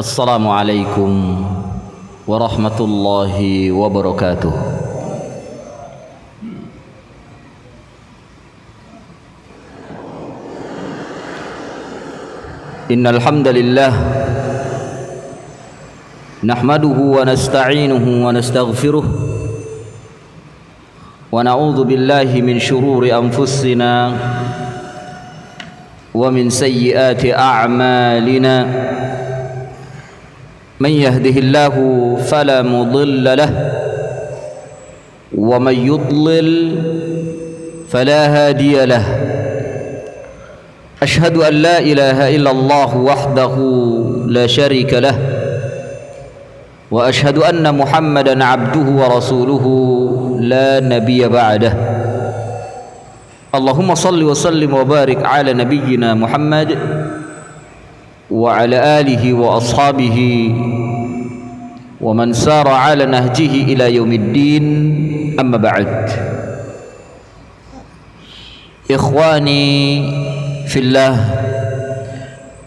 Assalamualaikum warahmatullahi wabarakatuh. Innal hamdalillah nahmaduhu wa nasta'inuhu wa nastaghfiruh wa na'udzu billahi min shururi anfusina wa min sayyiati a'malina. من يهده الله فلا مضل له ومن يضلل فلا هادي له. أشهد أن لا إله إلا الله وحده لا شريك له وأشهد أن محمدا عبده ورسوله لا نبي بعده. اللهم صل وسلم وبارك على نبينا محمد وعلى آله وأصحابه ومن سار على نهجه إلى يوم الدين. أما بعد، إخواني في الله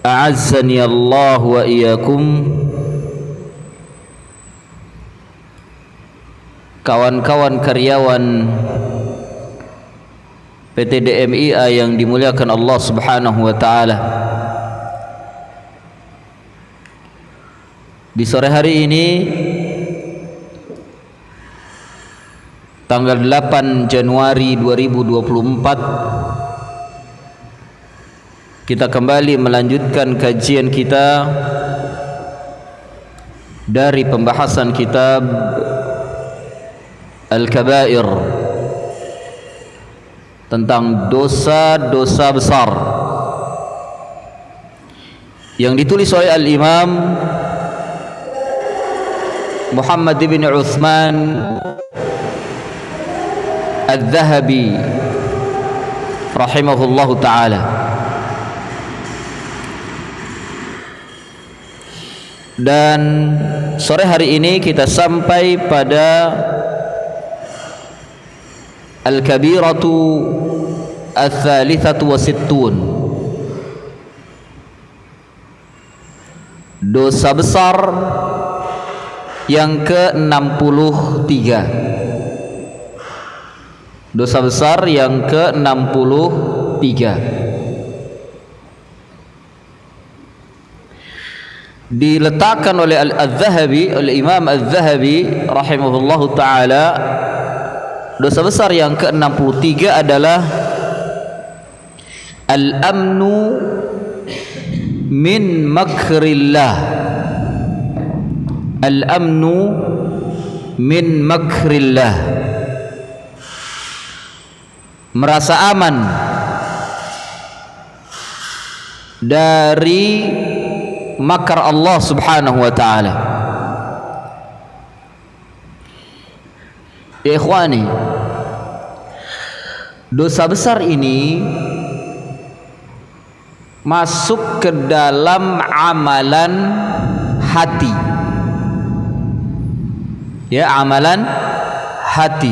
أعزني الله وإياكم. Kawan-kawan karyawan PT DMIA yang dimuliakan Allah Subhanahu wa taala, di sore hari ini tanggal 8 Januari 2024 kita kembali melanjutkan kajian kita dari pembahasan kitab Al-Kabair tentang dosa-dosa besar yang ditulis oleh Al-Imam Muhammad bin Uthman Al-Dhahabi rahimahullahu ta'ala. Dan sore hari ini kita sampai pada Al-Kabiratu Al-Thalithatu wa Sittun, dosa besar yang ke-63. Dosa besar yang ke-63 diletakkan oleh Al-Dhahabi, oleh Imam Al-Dhahabi rahimahullahu ta'ala. Dosa besar yang ke-63 adalah al-amnu min makrillah. Al-amnu min makrillah, merasa aman dari makar Allah Subhanahu wa ta'ala. Ya ikhwani, dosa besar ini masuk ke dalam amalan hati, ya, amalan hati.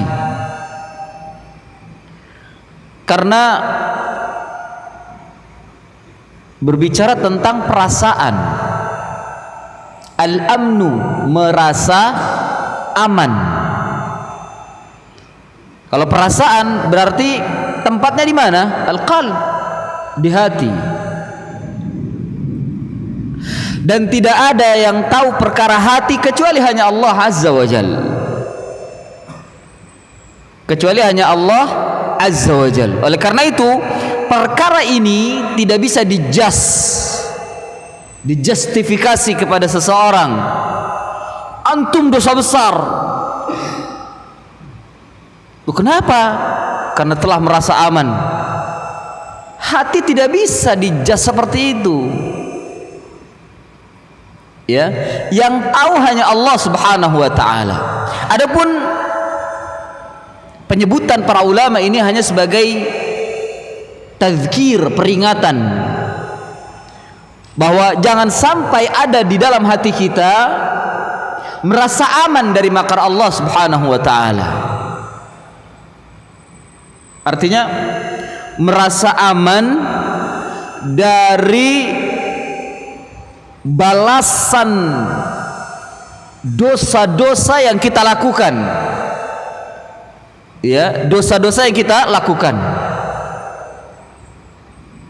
Karena berbicara tentang perasaan, al-amnu, merasa aman. Kalau perasaan berarti tempatnya di mana? Al-qalb, di hati. Dan tidak ada yang tahu perkara hati kecuali hanya Allah Azza wa Jal. Kecuali hanya Allah Azza wa Jal. Oleh karena itu, perkara ini tidak bisa dijustifikasi kepada seseorang. Antum dosa besar. Kenapa? Karena telah merasa aman. Hati tidak bisa dijudge seperti itu. Ya, yang tahu hanya Allah Subhanahu wa ta'ala. Adapun penyebutan para ulama ini hanya sebagai tazkir, peringatan bahwa jangan sampai ada di dalam hati kita merasa aman dari makar Allah Subhanahu wa ta'ala. Artinya merasa aman dari balasan dosa-dosa yang kita lakukan, ya, dosa-dosa yang kita lakukan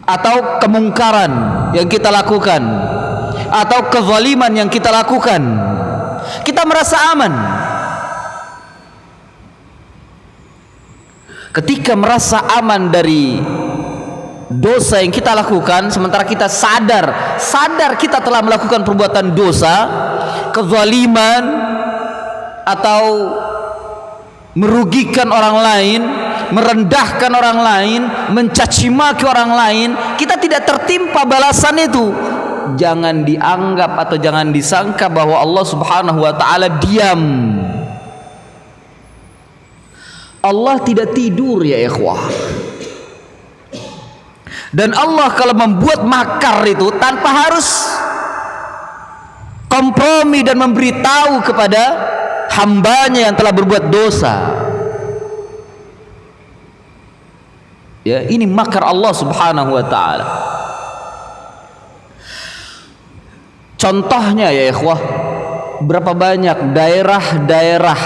atau kemungkaran yang kita lakukan atau kezaliman yang kita lakukan, kita merasa aman. Ketika merasa aman dari dosa yang kita lakukan, sementara kita sadar kita telah melakukan perbuatan dosa, kezaliman atau merugikan orang lain, merendahkan orang lain, mencaci maki orang lain, kita tidak tertimpa balasan itu. Jangan dianggap atau jangan disangka bahwa Allah Subhanahu wa taala diam. Allah tidak tidur ya ikhwah. Dan Allah kalau membuat makar itu tanpa harus kompromi dan memberitahu kepada hambanya yang telah berbuat dosa. Ya, ini makar Allah Subhanahu wa taala. Contohnya ya ikhwah, berapa banyak daerah-daerah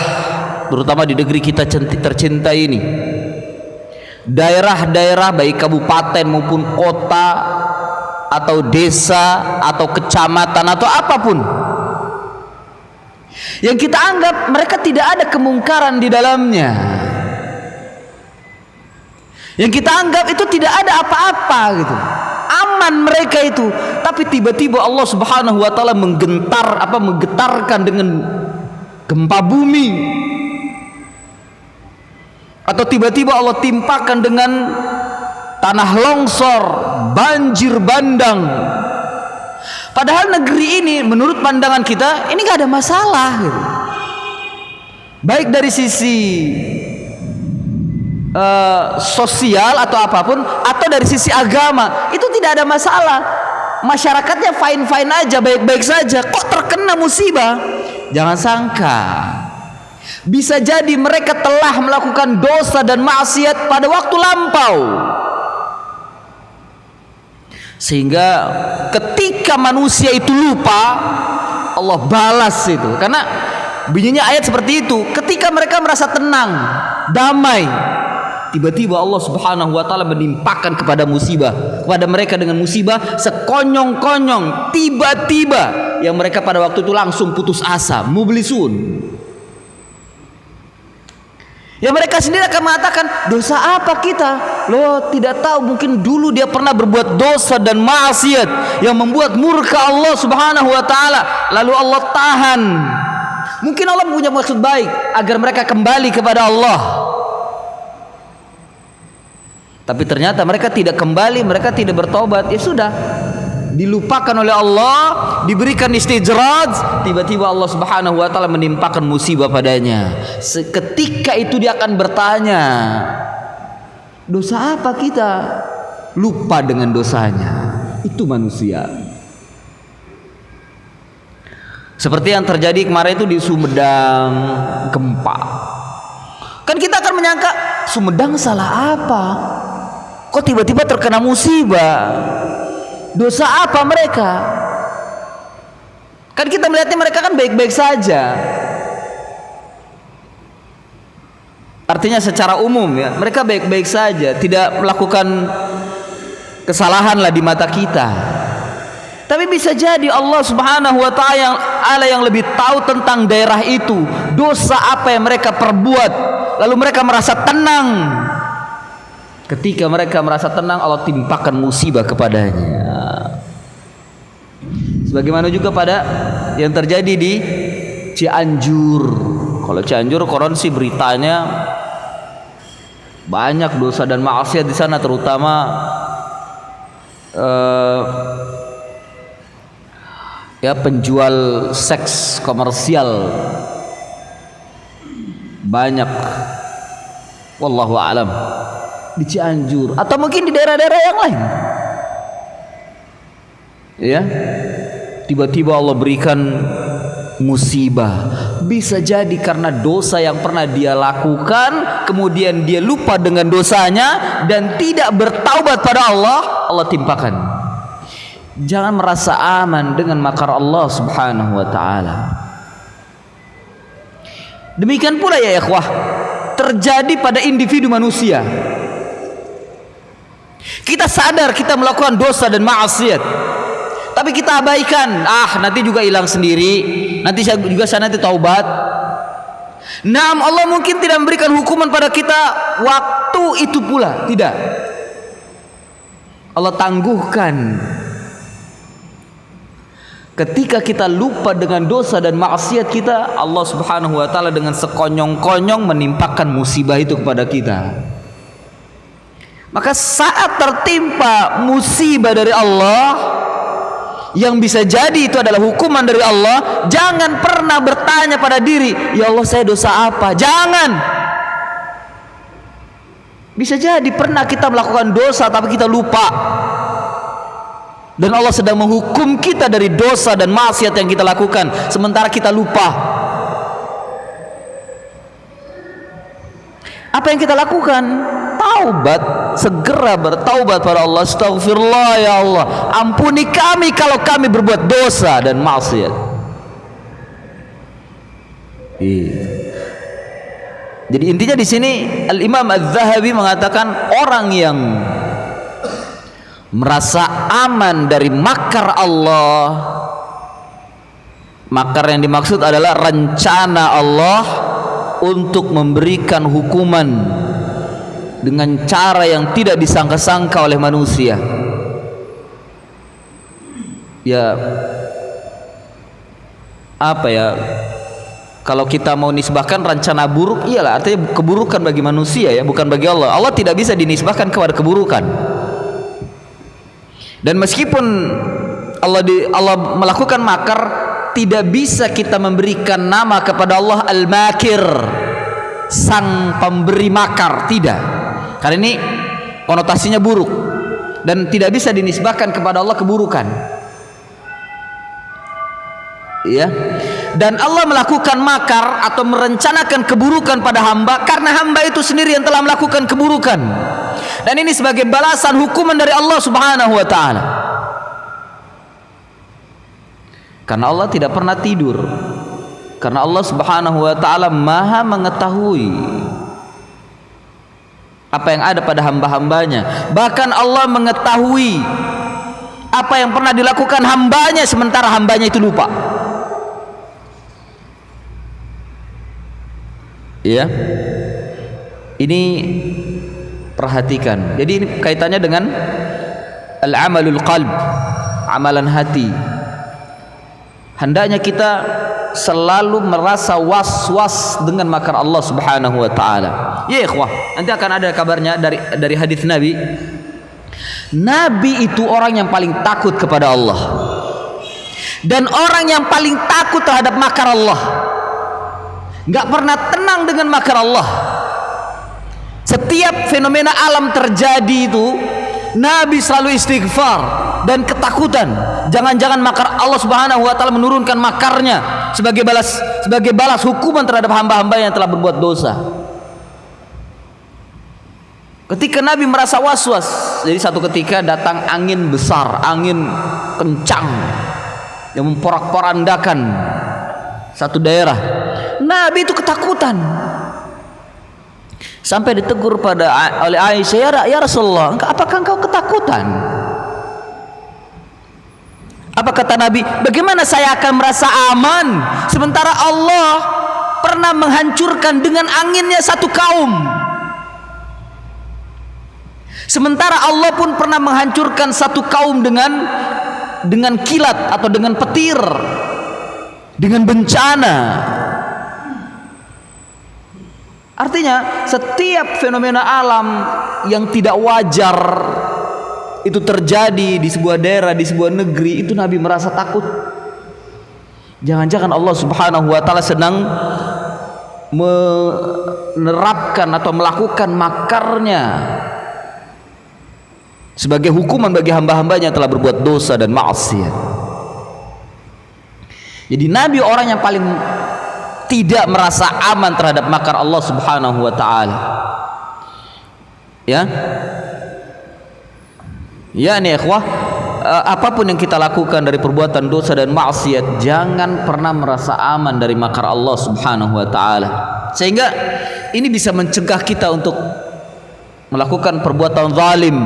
terutama di negeri kita tercinta ini, daerah-daerah baik kabupaten maupun kota atau desa atau kecamatan atau apapun yang kita anggap mereka tidak ada kemungkaran di dalamnya, yang kita anggap itu tidak ada apa-apa gitu, aman mereka itu, tapi tiba-tiba Allah Subhanahu wa taala menggetarkan dengan gempa bumi, atau tiba-tiba Allah timpakan dengan tanah longsor, banjir bandang. Padahal negeri ini menurut pandangan kita ini gak ada masalah gitu. Baik dari sisi sosial atau apapun, atau dari sisi agama, itu tidak ada masalah. Masyarakatnya fine-fine aja, baik-baik saja. Kok terkena musibah? Jangan sangka, bisa jadi mereka telah melakukan dosa dan maksiat pada waktu lampau, sehingga ketika manusia itu lupa, Allah balas itu. Karena bunyinya ayat seperti itu, ketika mereka merasa tenang, damai, tiba-tiba Allah Subhanahu wa taala menimpakan kepada mereka dengan musibah sekonyong-konyong, tiba-tiba yang mereka pada waktu itu langsung putus asa, mublisun. Ya mereka sendiri akan mengatakan, dosa apa kita? Loh, tidak tahu, mungkin dulu dia pernah berbuat dosa dan maksiat yang membuat murka Allah Subhanahu wa taala, lalu Allah tahan. Mungkin Allah punya maksud baik agar mereka kembali kepada Allah. Tapi ternyata mereka tidak kembali, mereka tidak bertobat. Ya sudah, dilupakan oleh Allah, diberikan istijraj, tiba-tiba Allah Subhanahu wa taala menimpakan musibah padanya. Ketika itu dia akan bertanya, dosa apa kita? Lupa dengan dosanya. Itu manusia. Seperti yang terjadi kemarin itu di Sumedang, gempa. Kan kita akan menyangka, Sumedang salah apa? Kok tiba-tiba terkena musibah? Dosa apa mereka? Kan kita melihatnya mereka kan baik-baik saja. Artinya secara umum ya, mereka baik-baik saja, tidak melakukan kesalahan lah di mata kita. Tapi bisa jadi Allah Subhanahu wa taala yang lebih tahu tentang daerah itu, dosa apa yang mereka perbuat, lalu mereka merasa tenang. Ketika mereka merasa tenang, Allah timpakan musibah kepadanya. Sebagaimana juga pada yang terjadi di Cianjur. Kalau Cianjur koron sih beritanya banyak dosa dan maksiat di sana, terutama ya penjual seks komersial banyak. Wallahu a'lam. Di Cianjur atau mungkin di daerah-daerah yang lain. Ya. Tiba-tiba Allah berikan musibah. Bisa jadi karena dosa yang pernah dia lakukan, kemudian dia lupa dengan dosanya dan tidak bertaubat pada Allah, Allah timpakan. Jangan merasa aman dengan makar Allah Subhanahu wa taala. Demikian pula ya ikhwah, terjadi pada individu manusia. Kita sadar kita melakukan dosa dan maksiat, tapi kita abaikan. Nanti juga hilang sendiri. Nanti saya nanti taubat. Naam, Allah mungkin tidak memberikan hukuman pada kita waktu itu pula, tidak. Allah tangguhkan. Ketika kita lupa dengan dosa dan maksiat kita, Allah Subhanahu wa taala dengan sekonyong-konyong menimpakan musibah itu kepada kita. Maka saat tertimpa musibah dari Allah, yang bisa jadi itu adalah hukuman dari Allah, jangan pernah bertanya pada diri, ya Allah saya dosa apa? Jangan. Bisa jadi pernah kita melakukan dosa tapi kita lupa, dan Allah sedang menghukum kita dari dosa dan maksiat yang kita lakukan sementara kita lupa. Apa yang kita lakukan? Taubat, segera bertaubat pada Allah. Astaghfirullah ya Allah, ampuni kami kalau kami berbuat dosa dan maksiat. Jadi intinya di sini Al-Imam Az-Zahabi mengatakan orang yang merasa aman dari makar Allah, makar yang dimaksud adalah rencana Allah untuk memberikan hukuman dengan cara yang tidak disangka-sangka oleh manusia. Ya, apa ya, kalau kita mau nisbahkan rencana buruk, iyalah artinya keburukan bagi manusia ya, bukan bagi Allah. Allah tidak bisa dinisbahkan kepada keburukan. Dan meskipun Allah melakukan makar, tidak bisa kita memberikan nama kepada Allah Al-Makir, sang pemberi makar, tidak. Karena ini konotasinya buruk dan tidak bisa dinisbahkan kepada Allah keburukan. Ya. Dan Allah melakukan makar atau merencanakan keburukan pada hamba karena hamba itu sendiri yang telah melakukan keburukan. Dan ini sebagai balasan hukuman dari Allah Subhanahu wa taala. Karena Allah tidak pernah tidur. Karena Allah Subhanahu wa taala Maha mengetahui apa yang ada pada hamba-hambanya. Bahkan Allah mengetahui apa yang pernah dilakukan hambanya sementara hambanya itu lupa. Ya. Ini perhatikan. Jadi ini kaitannya dengan al-amalul qalb, amalan hati. Hendaknya kita selalu merasa was-was dengan makar Allah Subhanahu wa taala. Ya ikhwah, nanti akan ada kabarnya dari hadis Nabi. Nabi itu orang yang paling takut kepada Allah. Dan orang yang paling takut terhadap makar Allah. Enggak pernah tenang dengan makar Allah. Setiap fenomena alam terjadi itu, Nabi selalu istighfar dan ketakutan. Jangan-jangan makar Allah Subhanahu wa taala menurunkan makarnya sebagai balas hukuman terhadap hamba-hamba yang telah berbuat dosa. Ketika Nabi merasa was-was, jadi satu ketika datang angin besar, angin kencang yang memporak-porandakan satu daerah. Nabi itu ketakutan. Sampai ditegur oleh Aisyah, ya Rasulullah, apakah engkau ketakutan? Apa kata Nabi? Bagaimana saya akan merasa aman sementara Allah pernah menghancurkan dengan anginnya satu kaum? Sementara Allah pun pernah menghancurkan satu kaum dengan kilat atau dengan petir, dengan bencana. Artinya setiap fenomena alam yang tidak wajar itu terjadi di sebuah daerah, di sebuah negeri, itu Nabi merasa takut. Jangan-jangan Allah Subhanahu wa taala sedang menerapkan atau melakukan makarnya sebagai hukuman bagi hamba-hambanya yang telah berbuat dosa dan maksiat. Jadi Nabi orang yang paling tidak merasa aman terhadap makar Allah Subhanahu wa taala. Ya. Ya nih ikhwah, apapun yang kita lakukan dari perbuatan dosa dan maksiat, jangan pernah merasa aman dari makar Allah Subhanahu wa taala. Sehingga ini bisa mencegah kita untuk melakukan perbuatan zalim,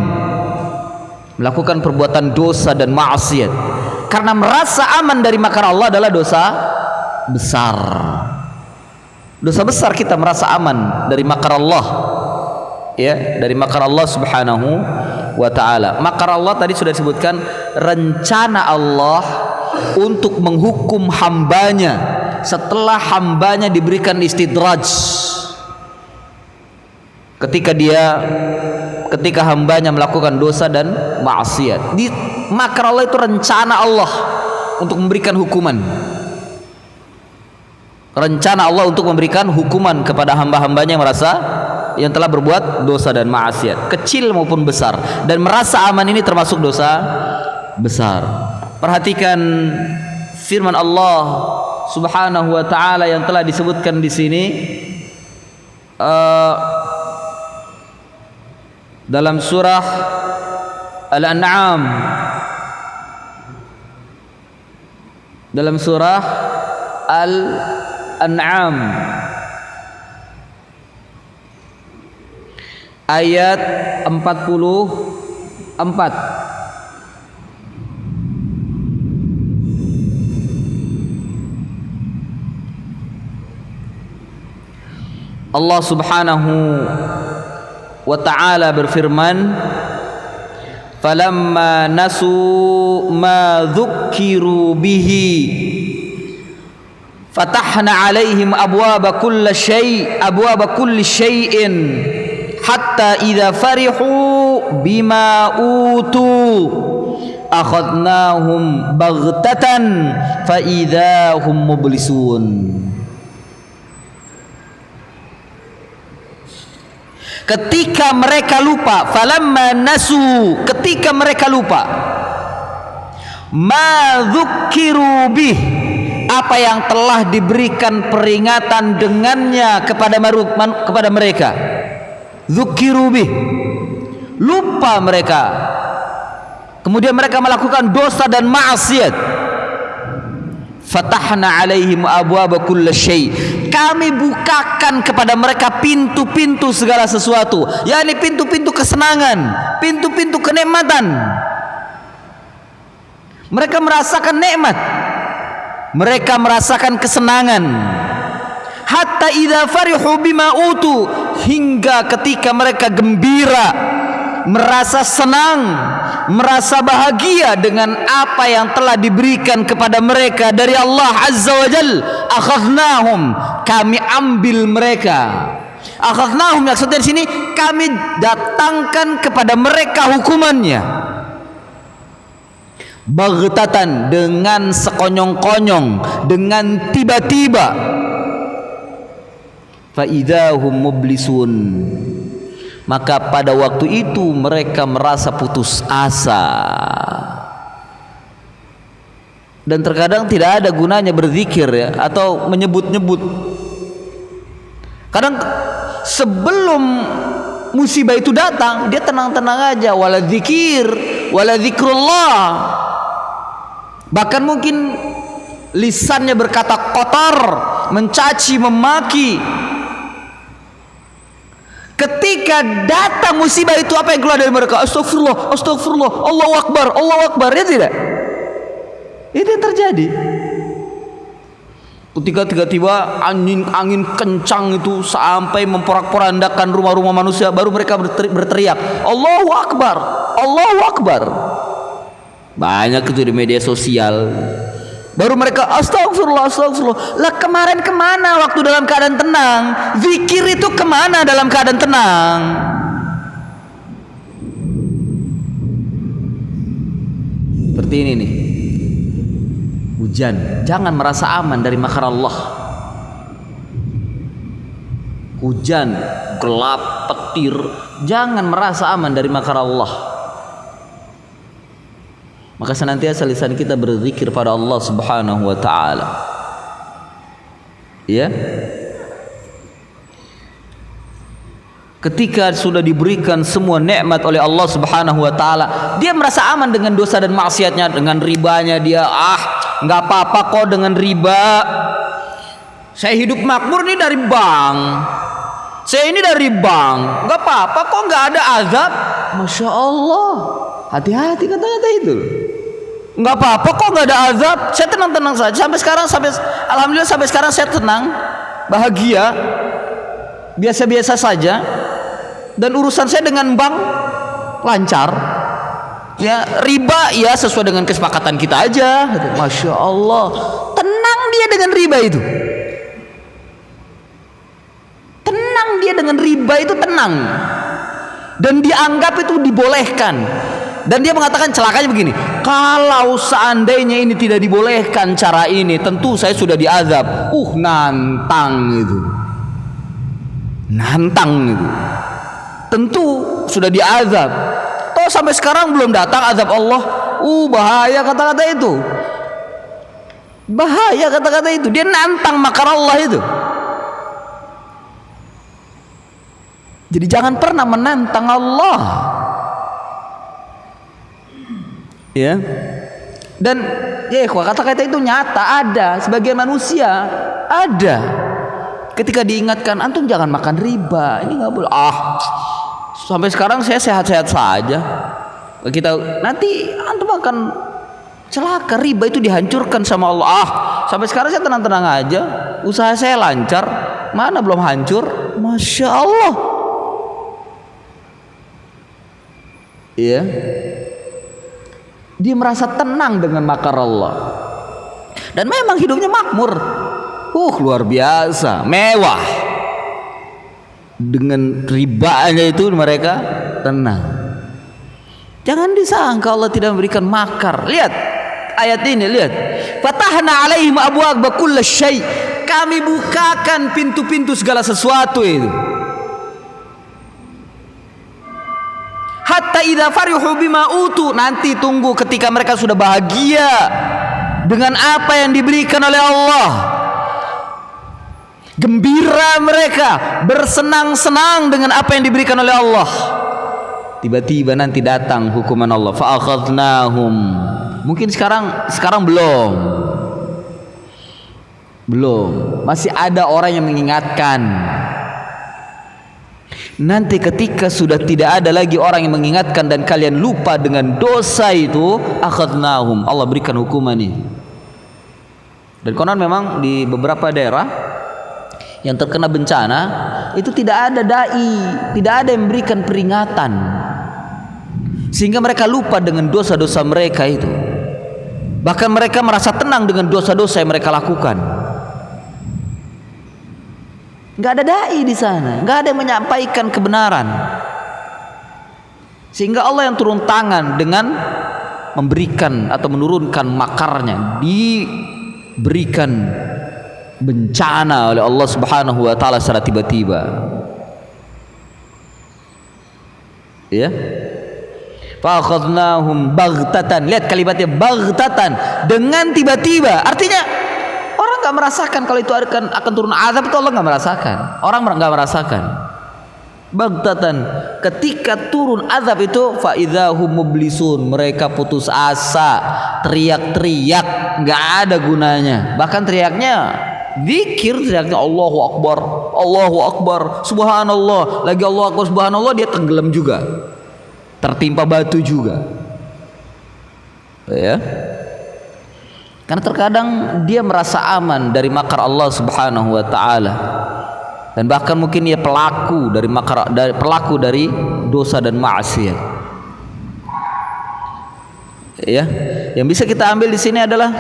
melakukan perbuatan dosa dan maksiat. Karena merasa aman dari makar Allah adalah dosa besar. Dosa besar kita merasa aman dari makar Allah. Ya, dari makar Allah Subhanahu wa taala. Makar Allah tadi sudah disebutkan, rencana Allah untuk menghukum hambanya setelah hambanya diberikan istidraj. Ketika hambanya melakukan dosa dan maksiat, di makar Allah itu rencana Allah untuk memberikan hukuman. Rencana Allah untuk memberikan hukuman kepada hamba-hambanya yang telah berbuat dosa dan maksiat, kecil maupun besar. Dan merasa aman ini termasuk dosa besar. Perhatikan firman Allah Subhanahu wa taala yang telah disebutkan di sini dalam surah Al-An'am, dalam surah Al-An'am ayat 44. Allah Subhanahu wa ta'ala berfirman, falamma nasu ma dzukkiru bihi fatahna alaihim abwaba kulli syai'in hatta idza farihu bima utu akhadnahum baghtatan fa idza hum mublisun. Ketika mereka lupa, falamma nasu, ketika mereka lupa, ma dzukkiru bih, apa yang telah diberikan peringatan dengannya kepada mereka. Dzukkiru bih, lupa mereka, kemudian mereka melakukan dosa dan maksiat. Fatahna alaihim abwaaba kulli syai', kami bukakan kepada mereka pintu-pintu segala sesuatu, yakni pintu-pintu kesenangan, pintu-pintu kenikmatan. Mereka merasakan nikmat, mereka merasakan kesenangan. Hatta idza farihu bima utu, hingga ketika mereka gembira, merasa senang, merasa bahagia dengan apa yang telah diberikan kepada mereka dari Allah Azza wa Jal, akhadnahum, kami ambil mereka. Akhadnahum maksudnya di sini kami datangkan kepada mereka hukumannya. Baghtatan, dengan sekonyong-konyong, dengan tiba-tiba. Fa idzahum mublisun, maka pada waktu itu mereka merasa putus asa. Dan terkadang tidak ada gunanya berzikir ya, atau menyebut-nyebut. Kadang sebelum musibah itu datang, dia tenang-tenang aja, wala dzikir, wala zikrullah. Bahkan mungkin lisannya berkata kotor, mencaci, memaki. Ketika datang musibah itu, apa yang keluar dari mereka? Astagfirullah, astagfirullah, Allahu Akbar, Allahu Akbar. Ya tidak? Itu yang terjadi. Ketika tiba-tiba angin kencang itu sampai memporak-porandakan rumah-rumah manusia, baru mereka berteriak, Allahu Akbar, Allahu Akbar. Banyak itu di media sosial. Baru mereka astagfirullah, astagfirullah. Lah kemarin kemana waktu dalam keadaan tenang? Zikir itu kemana dalam keadaan tenang? Seperti ini nih. Hujan, jangan merasa aman dari makar Allah. Hujan, gelap, petir, jangan merasa aman dari makar Allah. Maka senantiasa lisan kita berzikir pada Allah Subhanahu wa taala. Ya. ketika sudah diberikan semua nikmat oleh Allah Subhanahu wa taala, dia merasa aman dengan dosa dan maksiatnya. Dengan ribanya dia, nggak apa-apa kok dengan riba. Saya hidup makmur nih dari bank. Saya ini dari bank, nggak apa-apa kok, nggak ada azab. Masya Allah, hati-hati kata-kata itu. Nggak apa-apa kok, nggak ada azab. Saya tenang-tenang saja. Alhamdulillah sampai sekarang saya tenang, bahagia, biasa-biasa saja. Dan urusan saya dengan bank lancar. Ya, riba ya sesuai dengan kesepakatan kita aja. Masya Allah, tenang dia dengan riba itu. Tenang dia dengan riba itu, tenang. Dan dianggap itu dibolehkan. Dan dia mengatakan celakanya begini, kalau seandainya ini tidak dibolehkan cara ini, tentu saya sudah diazab. Nantang itu. Nantang itu. Tentu sudah diazab. Toh sampai sekarang belum datang azab Allah. Bahaya kata-kata itu. Bahaya kata-kata itu. Dia nantang makar Allah itu. Jadi jangan pernah menantang Allah. Ya. Dan ya kata-kata itu nyata, ada sebagian manusia ada. Ketika diingatkan, antum jangan makan riba, ini nggak boleh. Sampai sekarang saya sehat-sehat saja. Kita nanti antum akan celaka, riba itu dihancurkan sama Allah. Sampai sekarang saya tenang-tenang aja, usaha saya lancar, mana belum hancur. Masya Allah. Iya. Dia merasa tenang dengan makar Allah. Dan memang hidupnya makmur. Luar biasa, mewah. Dengan ribanya itu mereka tenang. Jangan disangka Allah tidak memberikan makar. Lihat ayat ini, lihat. Fatahna alaihim abwaaba kulli syai'. Kami bukakan pintu-pintu segala sesuatu itu. Hatta idza farihu bima utu, nanti tunggu ketika mereka sudah bahagia dengan apa yang diberikan oleh Allah. Gembira mereka, bersenang-senang dengan apa yang diberikan oleh Allah. Tiba-tiba nanti datang hukuman Allah. Fa'akhadnahum. Mungkin sekarang belum. Masih ada orang yang mengingatkan. Nanti ketika sudah tidak ada lagi orang yang mengingatkan dan kalian lupa dengan dosa itu, akhadnahum. Allah berikan hukuman ini. Dan konon memang di beberapa daerah yang terkena bencana itu tidak ada dai, tidak ada yang memberikan peringatan, sehingga mereka lupa dengan dosa-dosa mereka itu. Bahkan mereka merasa tenang dengan dosa-dosa yang mereka lakukan. Nggak ada dai di sana, nggak ada yang menyampaikan kebenaran, sehingga Allah yang turun tangan dengan memberikan atau menurunkan makarnya, diberikan bencana oleh Allah Subhanahu wa taala secara tiba-tiba. Ya. Fa akhadnahum baghtatan. Lihat kalimatnya baghtatan, dengan tiba-tiba. Artinya orang enggak merasakan kalau itu akan turun azab, itu Allah enggak merasakan. Orang enggak merasakan. Baghtatan, ketika turun azab itu fa idzahum mublisun, mereka putus asa, teriak-teriak enggak ada gunanya. Bahkan teriaknya zikir, teriaknya Allahu Akbar, subhanallah, lagi Allahu Akbar, subhanallah, dia tenggelam juga, tertimpa batu juga. Ya. Karena terkadang dia merasa aman dari makar Allah Subhanahu wa taala. Dan bahkan mungkin dia pelaku dari dosa dan maksiat. Ya. Yang bisa kita ambil di sini adalah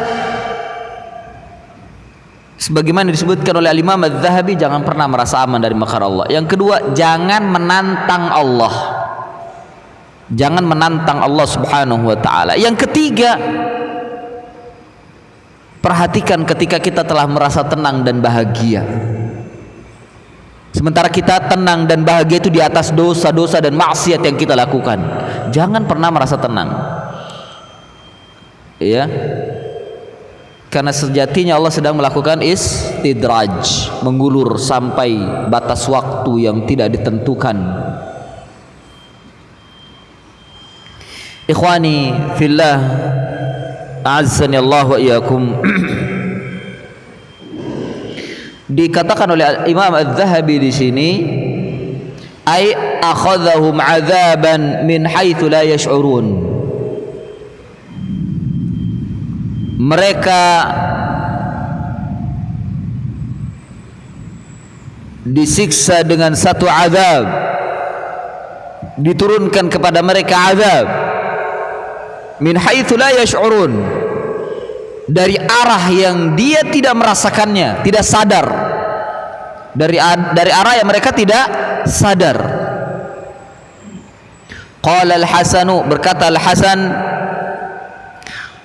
sebagaimana disebutkan oleh Imam Az-Zahabi, jangan pernah merasa aman dari makar Allah. Yang kedua, jangan menantang Allah. Jangan menantang Allah Subhanahu wa taala. Yang ketiga, perhatikan ketika kita telah merasa tenang dan bahagia. Sementara kita tenang dan bahagia itu di atas dosa-dosa dan maksiat yang kita lakukan. Jangan pernah merasa tenang. Ya. Karena sejatinya Allah sedang melakukan istidraj, mengulur sampai batas waktu yang tidak ditentukan. Ikhwani fillah, a'azzani Allah wa iyyakum. Dikatakan oleh Imam Az-Zahabi di sini, ay akhadhahum 'adzaban min haitsu la yash'urun. Mereka disiksa dengan satu azab, diturunkan kepada mereka azab min haitsu la yash'urun, dari arah yang dia tidak merasakannya, tidak sadar, dari arah yang mereka tidak sadar. Qala al-Hasanu, berkata Al-Hasan,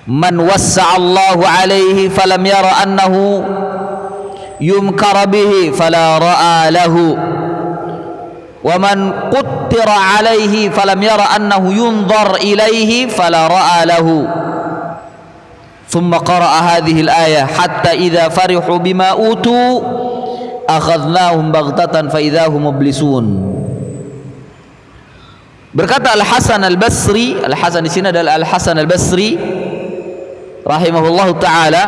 man wassa'allahu alaihi falam yara annahu yumkar bihi fala ra'a lahu, wa man quttira alaihi falam yara annahu yunzar ilaihi fala ra'a lahu. Thumma qara'a hadhihi al-ayah hatta idza farihu bima utu akhadnahum baghtatan fa idza hum mublisun. Berkata Al-Hasan Al-Basri, Al-Hasan di sini adalah Al-Hasan Al-Basri rahimahullahu taala,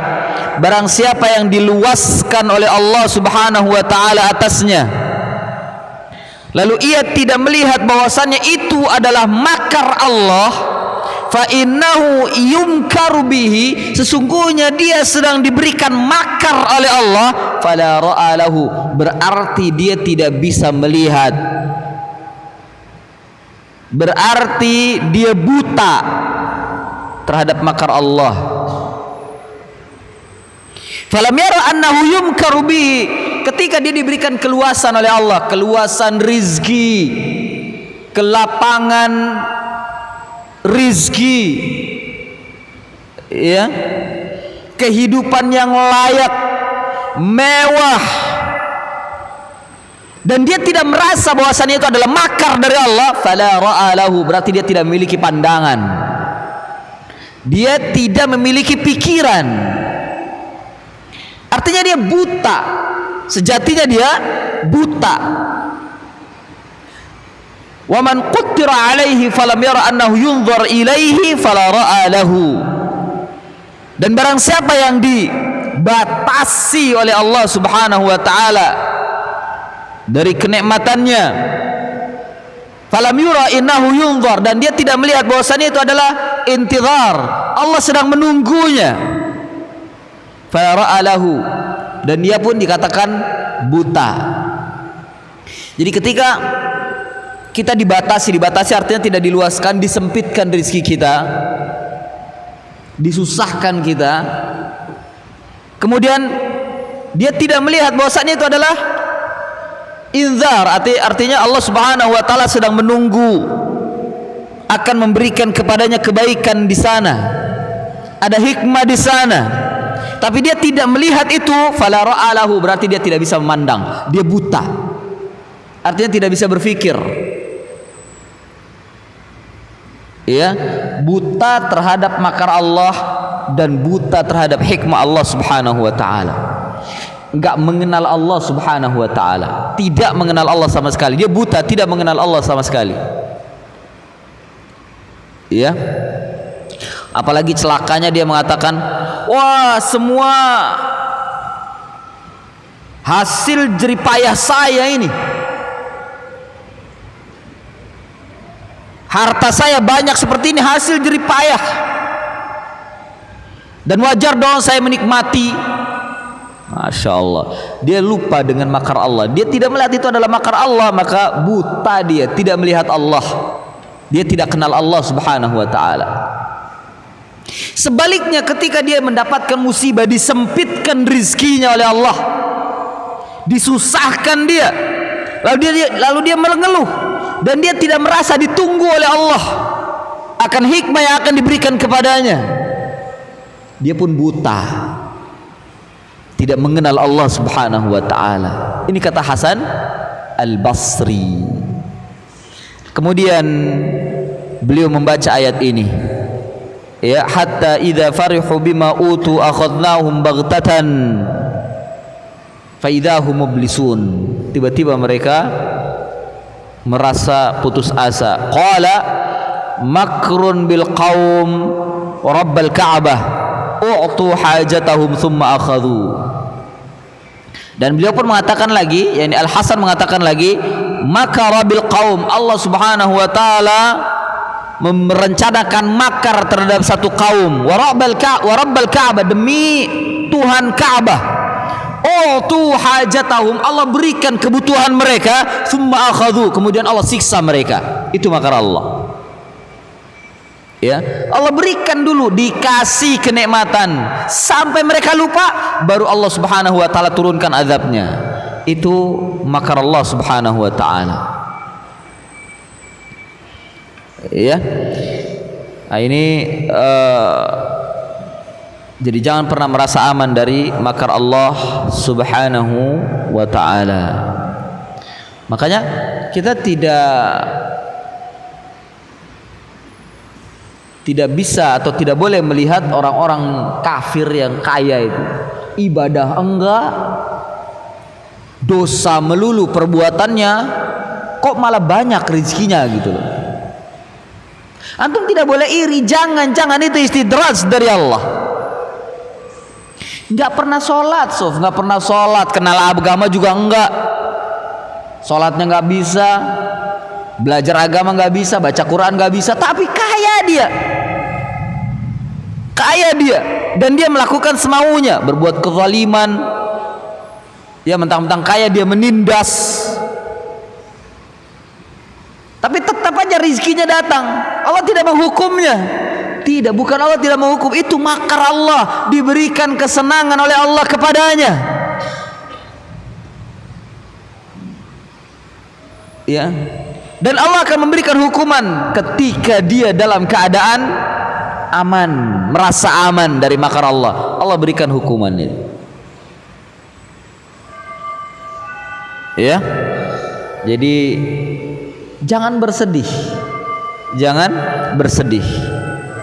barang siapa yang diluaskan oleh Allah Subhanahu wa taala atasnya, lalu ia tidak melihat bahwasannya itu adalah makar Allah, fa innahu yumkaru bihi, sesungguhnya dia sedang diberikan makar oleh Allah, fala ra'a lahu, berarti dia tidak bisa melihat, berarti dia buta terhadap makar Allah. Falam yara annahu yumkaru bihi, ketika dia diberikan keluasan oleh Allah, keluasan rizki, kelapangan rizki, ya, kehidupan yang layak, mewah, dan dia tidak merasa bahwasannya itu adalah makar dari Allah, fala ra'a lahu, berarti dia tidak memiliki pandangan, dia tidak memiliki pikiran, artinya dia buta, sejatinya dia buta. Wa man quttira alaihi falam yara annahu yunzar ilaihi fala ra'a lahu, dan barang siapa yang dibatasi oleh Allah Subhanahu wa taala dari kenikmatannya, falam yura innahu yunzar, dan dia tidak melihat bahwasanya itu adalah intizar, Allah sedang menunggunya, fala ra'a lahu, dan dia pun dikatakan buta. Jadi ketika kita dibatasi artinya tidak diluaskan, disempitkan rezeki kita, disusahkan kita, kemudian dia tidak melihat bahwasanya itu adalah inzar, artinya Allah Subhanahu wa taala sedang menunggu, akan memberikan kepadanya kebaikan di sana, ada hikmah di sana, tapi dia tidak melihat itu, fala ra'a lahu, berarti dia tidak bisa memandang, dia buta, artinya tidak bisa berpikir, ya, buta terhadap makar Allah dan buta terhadap hikmah Allah Subhanahu wa taala. Enggak mengenal Allah Subhanahu wa taala, tidak mengenal Allah sama sekali. Dia buta, tidak mengenal Allah sama sekali. Ya. Apalagi celakanya dia mengatakan, "Wah, semua hasil jerih payah saya ini, harta saya banyak seperti ini hasil jerih payah, dan wajar dong saya menikmati." Masya Allah, dia lupa dengan makar Allah, dia tidak melihat itu adalah makar Allah, maka buta dia, tidak melihat Allah, dia tidak kenal Allah Subhanahu wa taala. Sebaliknya ketika dia mendapatkan musibah, disempitkan rizkinya oleh Allah, disusahkan dia, lalu dia mengeluh, dan dia tidak merasa ditunggu oleh Allah akan hikmah yang akan diberikan kepadanya, dia pun buta, tidak mengenal Allah Subhanahu wa taala. Ini kata Hasan Al-Basri. Kemudian beliau membaca ayat ini, ya, hatta idza farihu bima utu akhadnahum baghtatan fa idahum mublisun. Tiba-tiba mereka merasa putus asa. Qala makrun bil qaum wa rabbal ka'bah u'tu hajatahum thumma akhadhu. Dan beliau pun mengatakan lagi, yakni Al Hasan mengatakan lagi, makara bil qaum, Allah Subhanahu wa taala merencanakan makar terhadap satu kaum. Wa rabbal ka'bah, demi Tuhan Ka'bah. U'tu hajatahum, Allah berikan kebutuhan mereka, thumma akhadhu, kemudian Allah siksa mereka. Itu makar Allah. Ya, Allah berikan dulu, dikasih kenikmatan sampai mereka lupa, baru Allah Subhanahu wa taala turunkan azabnya. Itu makar Allah Subhanahu wa taala. Ya. Nah, ini jadi jangan pernah merasa aman dari makar Allah Subhanahu wa taala. Makanya kita tidak bisa atau tidak boleh melihat orang-orang kafir yang kaya itu ibadah enggak, dosa melulu perbuatannya, kok malah banyak rezekinya gitu loh. Antum tidak boleh iri, jangan itu istidraj dari Allah. Enggak pernah sholat, enggak pernah sholat, kenal agama juga enggak, sholatnya enggak bisa, belajar agama enggak bisa, baca Quran enggak bisa, tapi kaya dia, dan dia melakukan semaunya, berbuat kezaliman, ya mentang-mentang kaya dia menindas, tapi tetap aja rizkinya datang. Allah tidak menghukumnya, tidak, bukan Allah tidak menghukum, itu makar Allah, diberikan kesenangan oleh Allah kepadanya. Ya, dan Allah akan memberikan hukuman ketika dia dalam keadaan aman, merasa aman dari makar Allah. Allah berikan hukumannya. Ya, jadi jangan bersedih,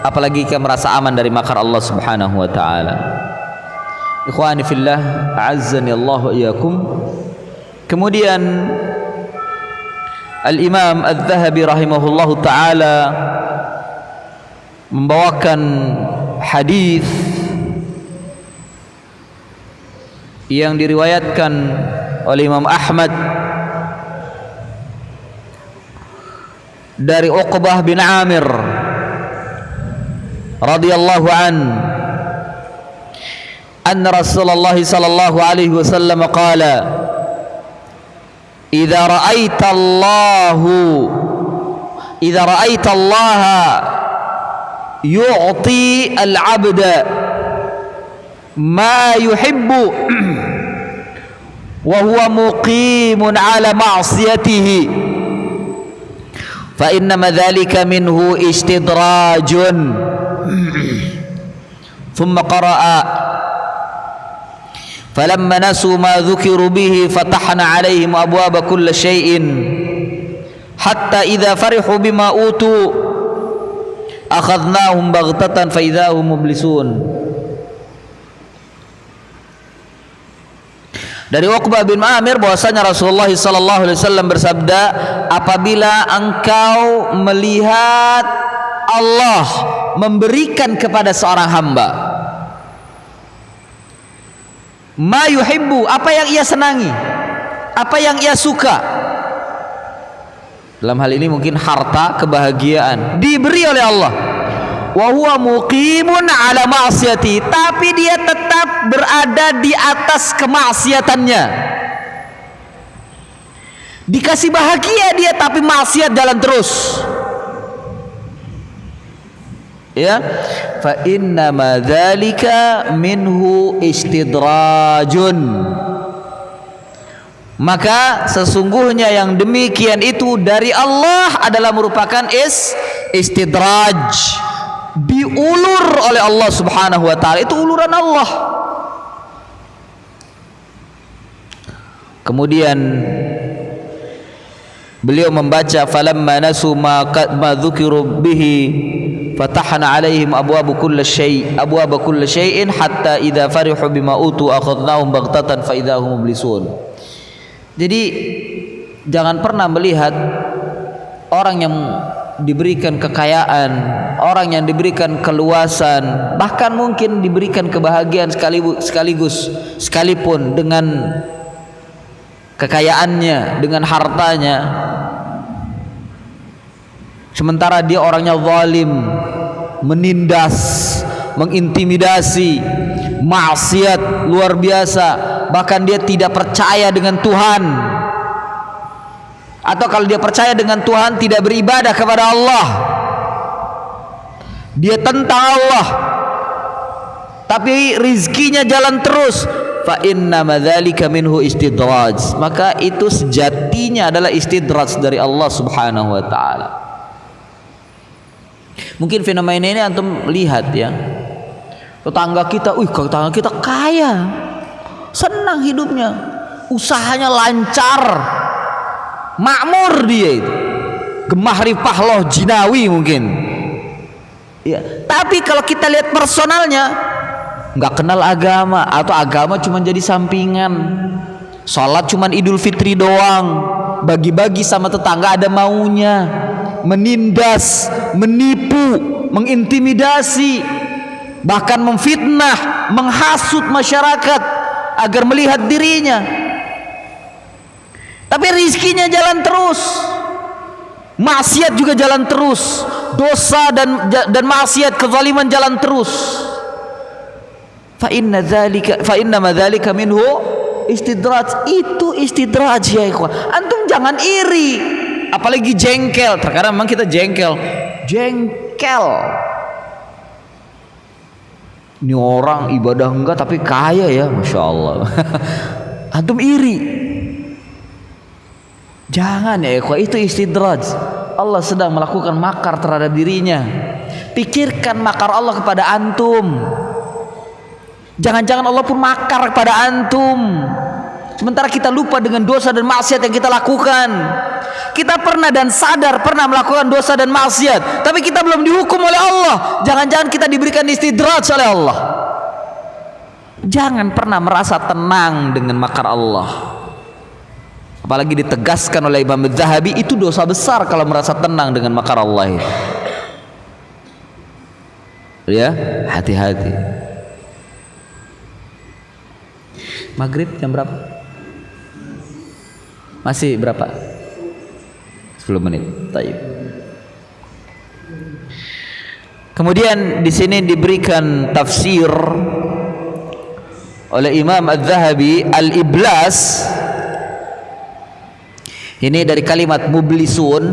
apalagi kita merasa aman dari makar Allah Subhanahu wa taala. Ikhwani fillah, a'azzani Allah wa iyyakum. Kemudian Al-Imam Adz-Dzahabi rahimahullahu taala membawakan hadis yang diriwayatkan oleh Imam Ahmad dari Uqbah bin Amir radhiyallahu anna Rasulullah sallallahu alaihi wasallam qala idza ra'aita Allah yu'ti al-'abda ma yuhibbu wa huwa muqimun 'ala ma'siyatihi fa innama dhalika minhu istidrajun. Thumma qara'a falamma nasu ma dhukiru bihi fatahna 'alaihim abwaba kulli shay'in hatta idza farihu bima utu akhadnahum baghtatan fa idahum mublisun. Dari Uqbah bin Amir bahwasanya Rasulullah sallallahu alaihi wasallam bersabda, apabila engkau melihat Allah memberikan kepada seorang hamba ma yuhibbu, apa yang ia senangi, apa yang ia suka, dalam hal ini mungkin harta, kebahagiaan, diberi oleh Allah, wa huwa muqimun ala ma'siyati, tapi dia tetap berada di atas kemaksiatannya. Dikasih bahagia dia tapi maksiat jalan terus. Ya, fa inna ma dzalika minhu istidrajun, maka sesungguhnya yang demikian itu dari Allah adalah merupakan istidraj, diulur oleh Allah Subhanahu wa taala, itu uluran Allah. Kemudian beliau membaca falamma nasu ma dzukiru bihi fatahna alaihim abwaaba kulli syai'in hatta idza farihu bima utu akhadnahum baghtatan fa idza hum mublisun. Jadi jangan pernah melihat orang yang diberikan kekayaan, orang yang diberikan keluasan, bahkan mungkin diberikan kebahagiaan sekalipun dengan kekayaannya, dengan hartanya, sementara dia orangnya zalim, menindas, mengintimidasi, maksiat luar biasa, bahkan dia tidak percaya dengan Tuhan. Atau kalau dia percaya dengan Tuhan, tidak beribadah kepada Allah, dia tentang Allah, tapi rizkinya jalan terus, fa inna madzalika minhu istidraj, maka itu sejatinya adalah istidraj dari Allah Subhanahu wa taala. Mungkin fenomena ini antum lihat ya, tetangga kita kaya, senang hidupnya, usahanya lancar, makmur dia itu, gemah ripah loh jinawi mungkin ya. Tapi kalau kita lihat personalnya, nggak kenal agama, atau agama cuma jadi sampingan, sholat cuma Idul Fitri doang, bagi-bagi sama tetangga ada maunya, menindas, menipu, mengintimidasi, bahkan memfitnah, menghasut masyarakat agar melihat dirinya. Tapi rizkinya jalan terus, maksiat juga jalan terus, dosa dan maksiat, kezaliman jalan terus. Fa inna madzalika minhu istidraj, itu istidraj ya ikhwan. Antum jangan iri, apalagi jengkel. Terkadang memang kita jengkel. Ini orang ibadah enggak tapi kaya ya, masya Allah. Antum iri. Jangan ya ikhwan, itu istidraj. Allah sedang melakukan makar terhadap dirinya. Pikirkan makar Allah kepada antum. Jangan-jangan Allah pun makar kepada antum, sementara kita lupa dengan dosa dan maksiat yang kita lakukan. Kita pernah dan sadar pernah melakukan dosa dan maksiat, tapi kita belum dihukum oleh Allah. Jangan-jangan kita diberikan istidraj oleh Allah. Jangan pernah merasa tenang dengan makar Allah. Apalagi ditegaskan oleh Imam Az-Zahabi, itu dosa besar kalau merasa tenang dengan makar Allah. Ya, hati-hati. Maghrib jam berapa? Masih berapa? 10 menit. Taib. Kemudian di sini diberikan tafsir oleh Imam Az-Zahabi, al-iblas ini dari kalimat mublisun.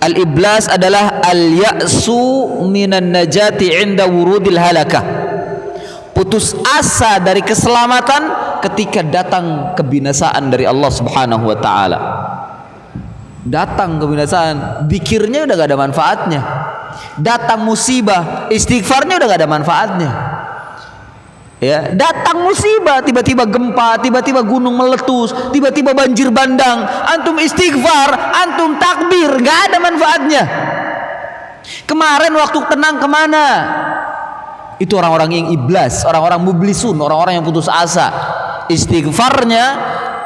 Al-iblas adalah al-ya'su minan najati 'inda wurudil halakah, putus asa dari keselamatan ketika datang kebinasaan dari Allah Subhanahu wa taala. Datang kebinasaan, zikirnya udah gak ada manfaatnya. Datang musibah, istighfarnya udah gak ada manfaatnya. Ya, datang musibah, tiba-tiba gempa, tiba-tiba gunung meletus, tiba-tiba banjir bandang, antum istighfar, antum takbir, gak ada manfaatnya. Kemarin waktu tenang kemana? Itu orang-orang yang iblas, orang-orang mublisun, orang-orang yang putus asa. Istighfarnya,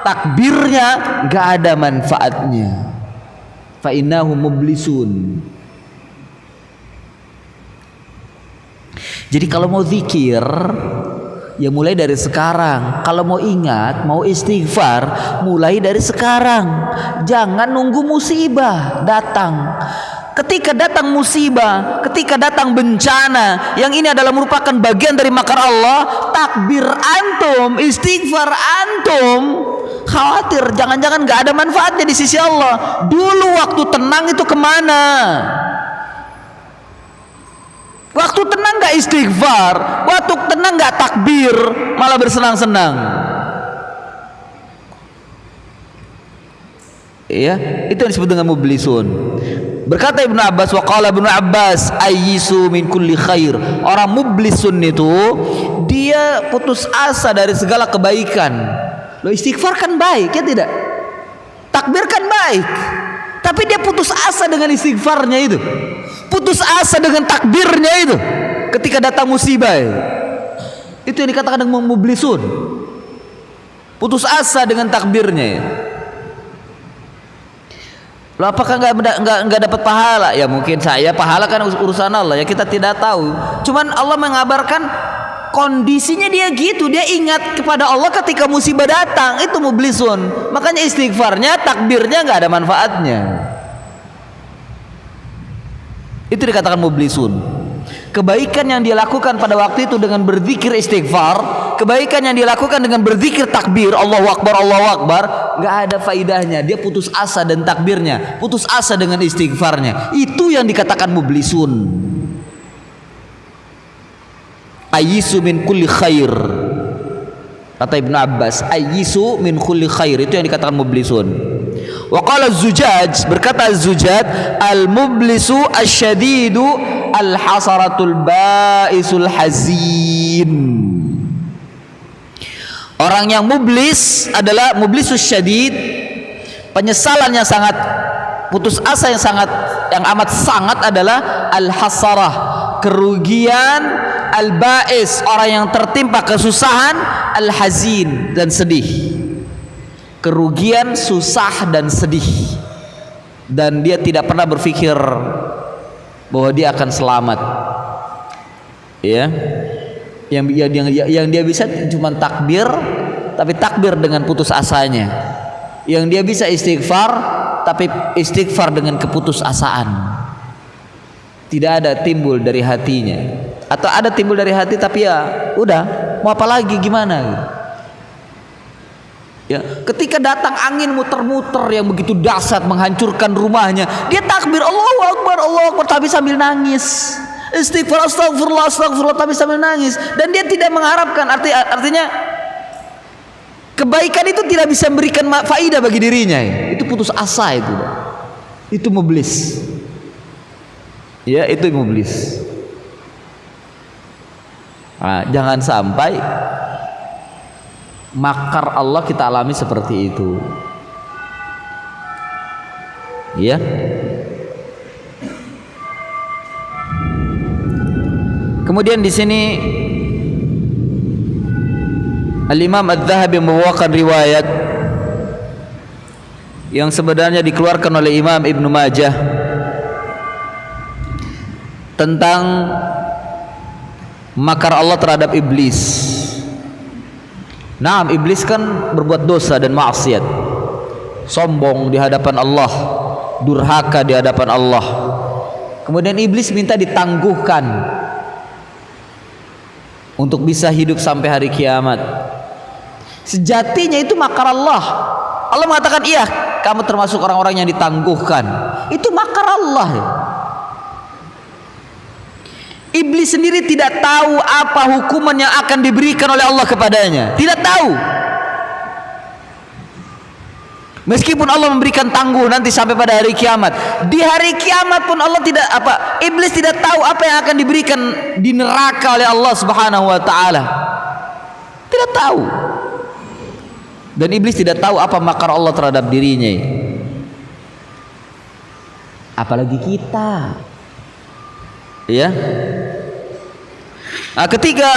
takbirnya gak ada manfaatnya. Fa innahum mublisun. Jadi kalau mau zikir, ya mulai dari sekarang. Kalau mau ingat, mau istighfar, mulai dari sekarang. Jangan nunggu musibah datang. Ketika datang musibah, ketika datang bencana, yang ini adalah merupakan bagian dari makar Allah, takbir antum, istighfar antum, khawatir jangan-jangan gak ada manfaatnya di sisi Allah. Dulu waktu tenang itu kemana? Waktu tenang gak istighfar, waktu tenang gak takbir, malah bersenang-senang. Ya, itu yang disebut dengan mublisun. Berkata Ibnu Abbas, wa qala Ibnu Abbas, ayyisu min kulli khair. Orang mublisun itu dia putus asa dari segala kebaikan. Lo istighfar kan baik, ya tidak? Takbir kan baik. Tapi dia putus asa dengan istighfarnya itu, putus asa dengan takbirnya itu ketika datang musibah. Itu yang dikatakan dengan mublisun. Putus asa dengan takbirnya. Loh, apakah nggak dapat pahala? Ya mungkin saya pahala kan urusan Allah ya, kita tidak tahu. Cuman Allah mengabarkan kondisinya dia gitu, dia ingat kepada Allah ketika musibah datang, itu mublisun. Makanya istighfarnya, takbirnya nggak ada manfaatnya. Itu dikatakan mublisun. Kebaikan yang dia lakukan pada waktu itu dengan berzikir istighfar, kebaikan yang dia lakukan dengan berzikir takbir Allahu Akbar, nggak ada faidahnya. Dia putus asa dan takbirnya, putus asa dengan istighfarnya. Itu yang dikatakan mublisun. Ayyisu min kulli khair, kata Ibnu Abbas, ayyisu min kulli khair, itu yang dikatakan mublisun. Wa qala Az-Zujaj, berkata Az-Zujaj, al-mublisu asyadidu al-hasaratul ba'isul hazin. Orang yang mublis adalah mublisus syadid, penyesalan yang sangat, putus asa yang amat sangat adalah al-hasarah, kerugian, al-ba'is, orang yang tertimpa kesusahan, al-hazin, dan sedih. Kerugian, susah, dan sedih. Dan dia tidak pernah berpikir bahwa dia akan selamat. Ya. Yang dia bisa cuma takbir, tapi takbir dengan putus asanya. Yang dia bisa istighfar, tapi istighfar dengan keputusasaan. Tidak ada timbul dari hatinya. Atau ada timbul dari hati tapi ya udah, mau apa lagi, gimana? Ya, ketika datang angin muter-muter yang begitu dahsyat menghancurkan rumahnya, dia takbir Allahu Akbar tapi sambil nangis. Istighfar astagfirullah tapi sambil nangis. Dan dia tidak mengharapkan, artinya kebaikan itu tidak bisa memberikan faidah bagi dirinya. Itu putus asa itu. Itu mublis. Ya, itu mublis. Nah, jangan sampai makar Allah kita alami seperti itu. Ya. Kemudian di sini Al-Imam Adz-Dzahabi membawakan riwayat yang sebenarnya dikeluarkan oleh Imam Ibnu Majah tentang makar Allah terhadap iblis. Nah, iblis kan berbuat dosa dan maksiat, sombong di hadapan Allah, durhaka di hadapan Allah. Kemudian iblis minta ditangguhkan untuk bisa hidup sampai hari kiamat. Sejatinya itu makar Allah. Allah mengatakan, iya, kamu termasuk orang-orang yang ditangguhkan. Itu makar Allah. Iblis sendiri tidak tahu apa hukuman yang akan diberikan oleh Allah kepadanya. Tidak tahu. Meskipun Allah memberikan tangguh nanti sampai pada hari kiamat, di hari kiamat pun Allah tidak iblis tidak tahu apa yang akan diberikan di neraka oleh Allah Subhanahu wa taala. Tidak tahu. Dan iblis tidak tahu apa makar Allah terhadap dirinya. Apalagi kita. Ya. Nah, ketika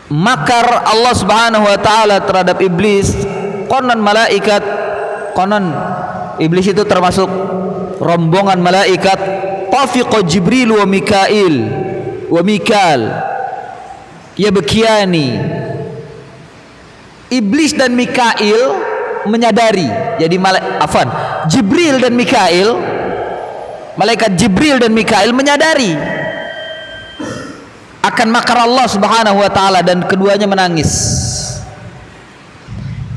makar Allah Subhanahu wa taala terhadap iblis, konon iblis itu termasuk rombongan malaikat, tafiqa Jibril wa Mikail yabkiyani. Iblis dan Mikail menyadari, jadi Jibril dan Mikail, malaikat Jibril dan Mikail menyadari akan makar Allah Subhanahu wa taala dan keduanya menangis.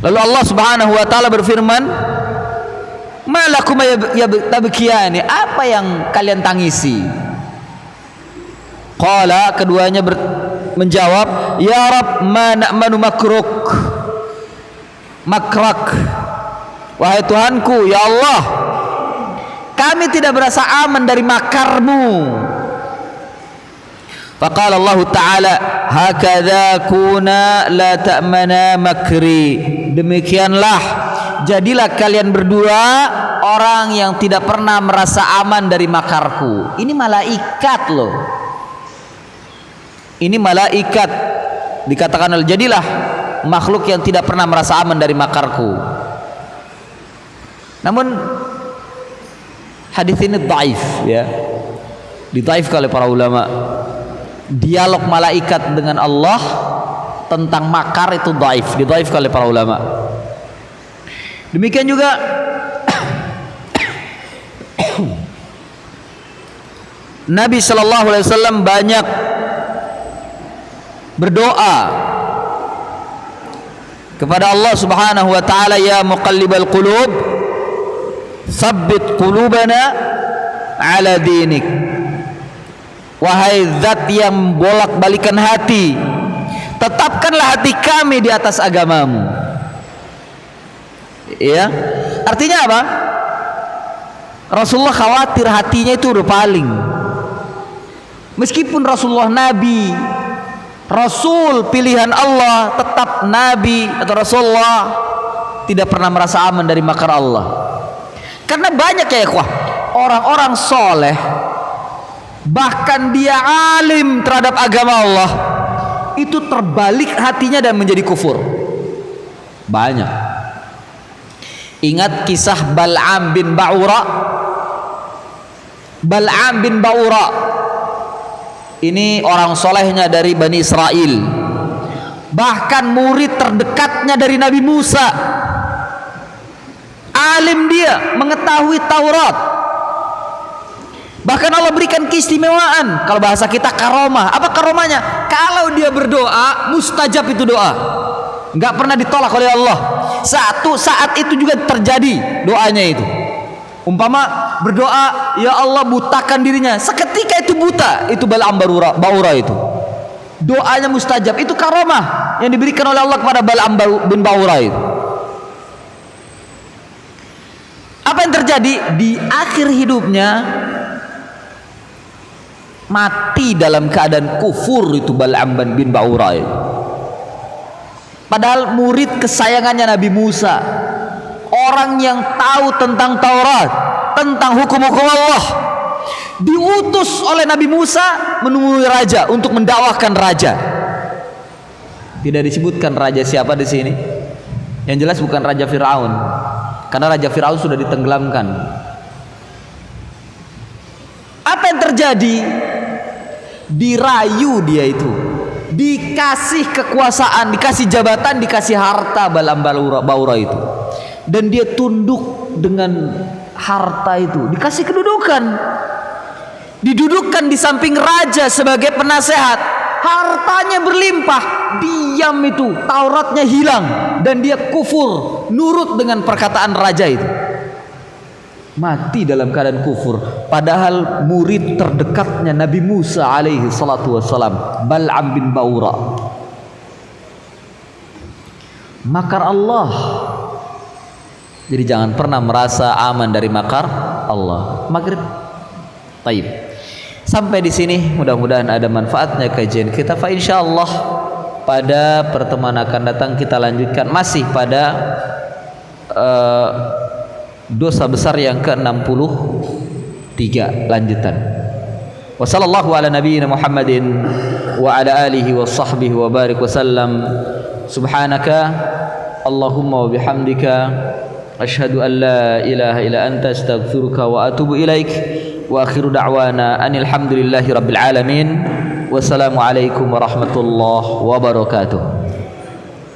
Lalu Allah Subhanahu wa taala berfirman, "Malakum tabkiyani?" Apa yang kalian tangisi? Qala, keduanya menjawab, "Ya Rabb, ma na'manu makrak." Wahai Tuhanku, ya Allah, kami tidak berasa aman dari makarmu. Faqala Allah Ta'ala, hakadha kuna la ta'mana makri. Demikianlah jadilah kalian berdua orang yang tidak pernah merasa aman dari makarku. Ini malaikat loh. Ini malaikat dikatakan, jadilah makhluk yang tidak pernah merasa aman dari makarku. Namun hadis ini dhaif, ya. Didhaifkan oleh para ulama. Dialog malaikat dengan Allah tentang makar itu dhaif, didhaifkan oleh para ulama. Demikian juga Nabi sallallahu alaihi wasallam banyak berdoa kepada Allah Subhanahu wa taala, ya muqallibal qulub, tsabbit qulubana ala dinik. Wahai zat yang bolak-balikan hati, tetapkanlah hati kami di atas agamamu. Ya, artinya apa? Rasulullah khawatir hatinya itu udah paling. Meskipun Rasulullah Nabi, Rasul pilihan Allah, tetap Nabi atau Rasulullah tidak pernah merasa aman dari makar Allah. Karena banyak ya ikhwah, orang-orang soleh, bahkan dia alim terhadap agama Allah, itu terbalik hatinya dan menjadi kufur. Banyak. Ingat kisah Bal'am bin Ba'ura. Bal'am bin Ba'ura ini orang solehnya dari Bani Israel, bahkan murid terdekatnya dari Nabi Musa. Alim dia, mengetahui Taurat. Bahkan Allah berikan keistimewaan. Kalau bahasa kita karomah. Apa karomahnya? Kalau dia berdoa, mustajab itu doa, nggak pernah ditolak oleh Allah. Saat itu juga terjadi doanya itu. Umpama berdoa, ya Allah butakan dirinya, seketika itu buta. Itu Bal'am Ba'ura itu. Doanya mustajab. Itu karomah yang diberikan oleh Allah kepada Bal'am bin Ba'ura itu. Apa yang terjadi? Di akhir hidupnya mati dalam keadaan kufur itu Bal'am bin Ba'ura itu. Padahal murid kesayangannya Nabi Musa, orang yang tahu tentang Taurat, tentang hukum-hukum Allah, diutus oleh Nabi Musa menemui raja untuk mendakwahkan raja. Tidak disebutkan raja siapa di sini. Yang jelas bukan Raja Firaun, karena Raja Firaun sudah ditenggelamkan. Apa yang terjadi? Dirayu dia itu, dikasih kekuasaan, dikasih jabatan, dikasih harta Bal'am Ba'ura itu, dan dia tunduk dengan harta itu. Dikasih kedudukan, didudukkan di samping raja sebagai penasehat, hartanya berlimpah. Diam itu, Tauratnya hilang, dan dia kufur, nurut dengan perkataan raja itu. Mati dalam keadaan kufur. Padahal murid terdekatnya Nabi Musa alaihi salatu wassalam, Bal'am bin Ba'ura. Makar Allah. Jadi jangan pernah merasa aman dari makar Allah. Maghrib. Taib. Sampai di sini mudah-mudahan ada manfaatnya kajian kita. Fa insyaallah pada pertemuan akan datang kita lanjutkan masih pada dosa besar yang ke-63 lanjutan. Wa sallallahu ala nabiyyina Muhammadin wa ala alihi wa sahbihi wa barik wa sallam. Subhanaka Allahumma wa bihamdika asyhadu an la ilaha illa anta astaghfiruka wa atubu ilaik. Wa akhiru da'wana anil hamdulillahi rabbil alamin. Wassalamu alaikum warahmatullahi wabarakatuh.